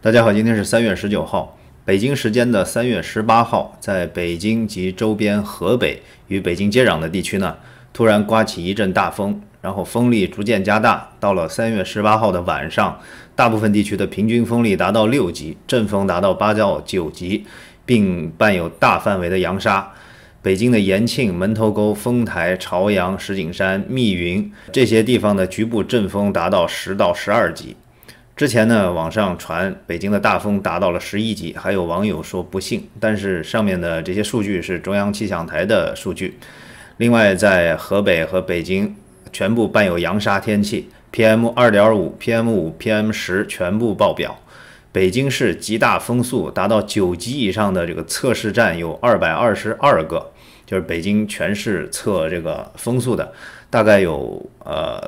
大家好，今天是3月19号，北京时间的3月18号，在北京及周边河北与北京接壤的地区呢，突然刮起一阵大风，然后风力逐渐加大，到了3月18号的晚上，大部分地区的平均风力达到6级，阵风达到8到9级，并伴有大范围的扬沙。北京的延庆、门头沟、丰台、朝阳、石景山、密云这些地方的局部阵风达到10到12级。之前呢，网上传北京的大风达到了11级，还有网友说不信，但是上面的这些数据是中央气象台的数据。另外，在河北和北京全部伴有扬沙天气 ，PM2.5、PM5、PM10 全部爆表。北京市极大风速达到9级以上的这个测试站有222个，就是北京全市测这个风速的，大概有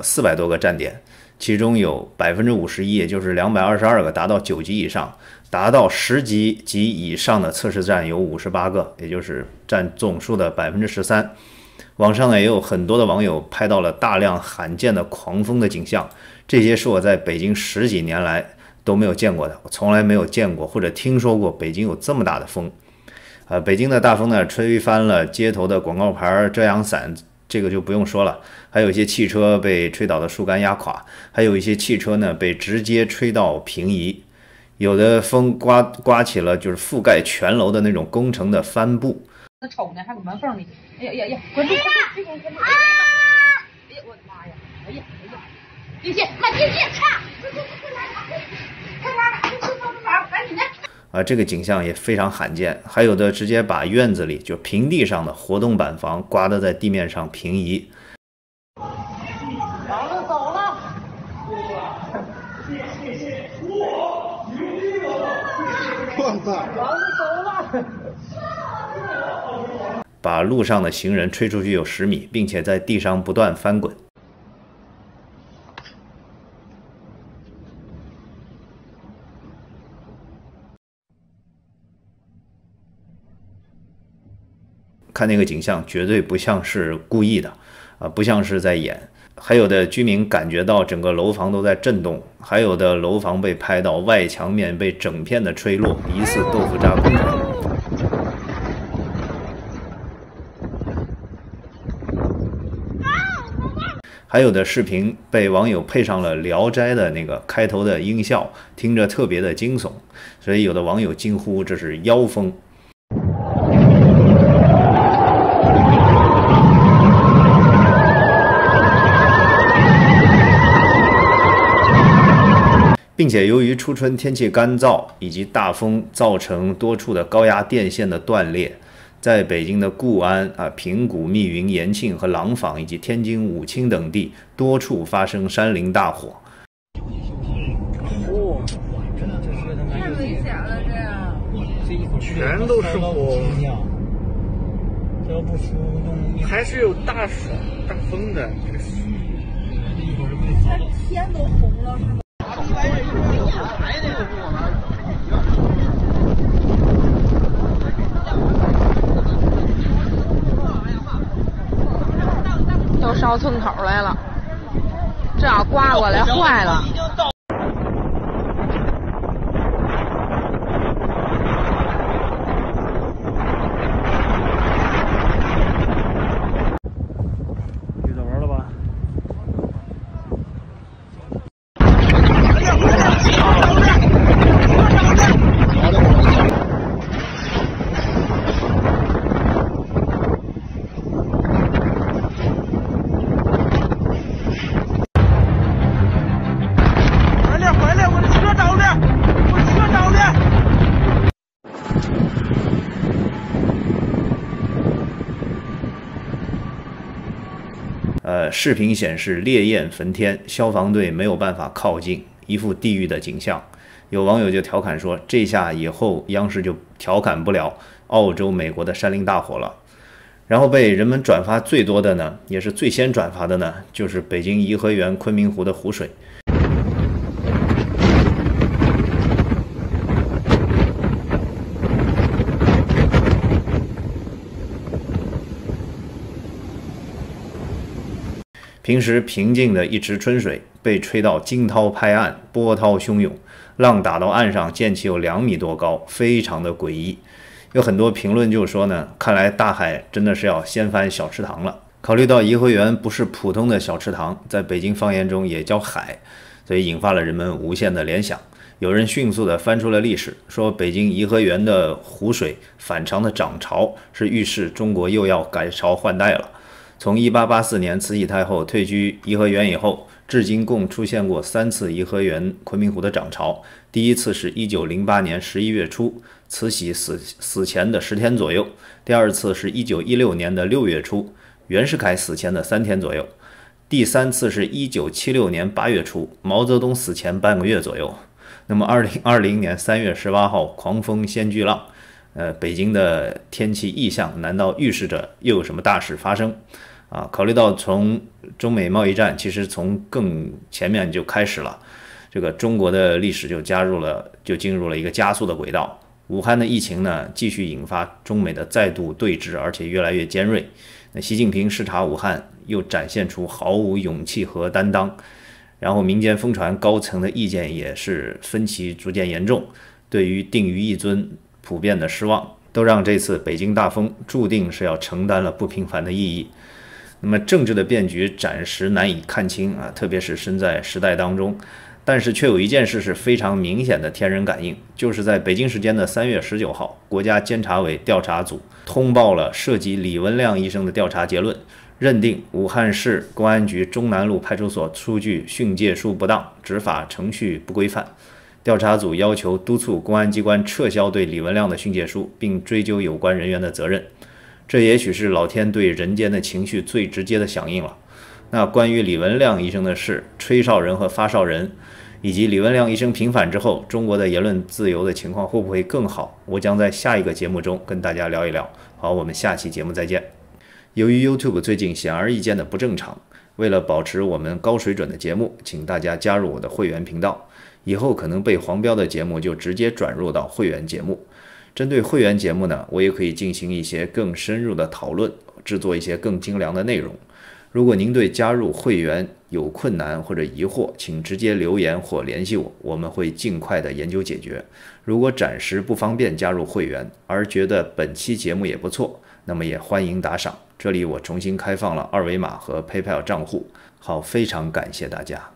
400多个站点。其中有51%，也就是222个达到9级以上，达到10级以上的测试站有58个，也就是占总数的13%。网上呢也有很多的网友拍到了大量罕见的狂风的景象，这些是我在北京10几年来都没有见过的，我从来没有见过或者听说过北京有这么大的风。北京的大风呢吹翻了街头的广告牌、遮阳伞。这个就不用说了，还有一些汽车被吹倒的树干压垮，还有一些汽车呢被直接吹到平移，有的风刮起了就是覆盖全楼的那种工程的帆布。那瞅呢，还搁门缝里，哎呀呀呀，滚出！哎呀，我的妈呀！哎呀哎呀，进去，快进去，差！快点，赶紧的！这个景象也非常罕见，还有的直接把院子里就平地上的活动板房刮得在地面上平移。走了，把路上的行人吹出去有10米，并且在地上不断翻滚。看那个景象，绝对不像是故意的，不像是在演。还有的居民感觉到整个楼房都在震动，还有的楼房被拍到外墙面被整片的吹落，疑似豆腐渣工程。还有的视频被网友配上了《聊斋》的那个开头的音效，听着特别的惊悚，所以有的网友惊呼这是妖风。并且由于初春天气干燥以及大风造成多处的高压电线的断裂，在北京的固安、平谷、密云、延庆和廊坊以及天津武清等地多处发生山林大火。太危险了，这全都是火，还是有大风的。它天都红了，是吗？都烧村口来了，这要刮过来坏了。遇到玩了吧？视频显示烈焰焚天，消防队没有办法靠近，一副地狱的景象。有网友就调侃说，这下以后央视就调侃不了澳洲、美国的山林大火了。然后被人们转发最多的呢，也是最先转发的呢，就是北京颐和园昆明湖的湖水。平时平静的一池春水被吹到惊涛拍岸，波涛汹涌，浪打到岸上，溅起有2米多高，非常的诡异。有很多评论就说呢，看来大海真的是要掀翻小池塘了。考虑到颐和园不是普通的小池塘，在北京方言中也叫海，所以引发了人们无限的联想。有人迅速地翻出了历史，说北京颐和园的湖水反常的涨潮，是预示中国又要改朝换代了。从1884年慈禧太后退居颐和园以后，至今共出现过3次颐和园昆明湖的涨潮。第一次是1908年11月初，慈禧死前的10天左右；第二次是1916年的6月初，袁世凯死前的3天左右；第三次是1976年8月初，毛泽东死前半个月左右。那么2020年3月18号，狂风掀巨浪，北京的天气异象难道预示着又有什么大事发生？考虑到从中美贸易战其实从更前面就开始了，这个中国的历史就进入了一个加速的轨道。武汉的疫情呢，继续引发中美的再度对峙，而且越来越尖锐。那习近平视察武汉，又展现出毫无勇气和担当。然后民间疯传高层的意见也是分歧逐渐严重，对于定于一尊普遍的失望，都让这次北京大风注定是要承担了不平凡的意义。那么政治的变局暂时难以看清特别是身在时代当中，但是却有一件事是非常明显的天人感应，就是在北京时间的3月19号，国家监察委调查组通报了涉及李文亮医生的调查结论，认定武汉市公安局中南路派出所出具训诫书不当，执法程序不规范。调查组要求督促公安机关撤销对李文亮的训诫书，并追究有关人员的责任。这也许是老天对人间的情绪最直接的响应了。那关于李文亮医生的事，吹哨人和发哨人，以及李文亮医生平反之后，中国的言论自由的情况会不会更好，我将在下一个节目中跟大家聊一聊。好，我们下期节目再见。由于 YouTube 最近显而易见的不正常，为了保持我们高水准的节目，请大家加入我的会员频道。以后可能被黄标的节目就直接转入到会员节目。针对会员节目呢，我也可以进行一些更深入的讨论，制作一些更精良的内容。如果您对加入会员有困难或者疑惑，请直接留言或联系我，我们会尽快的研究解决。如果暂时不方便加入会员，而觉得本期节目也不错，那么也欢迎打赏。这里我重新开放了2维码和 PayPal 账户。好，非常感谢大家。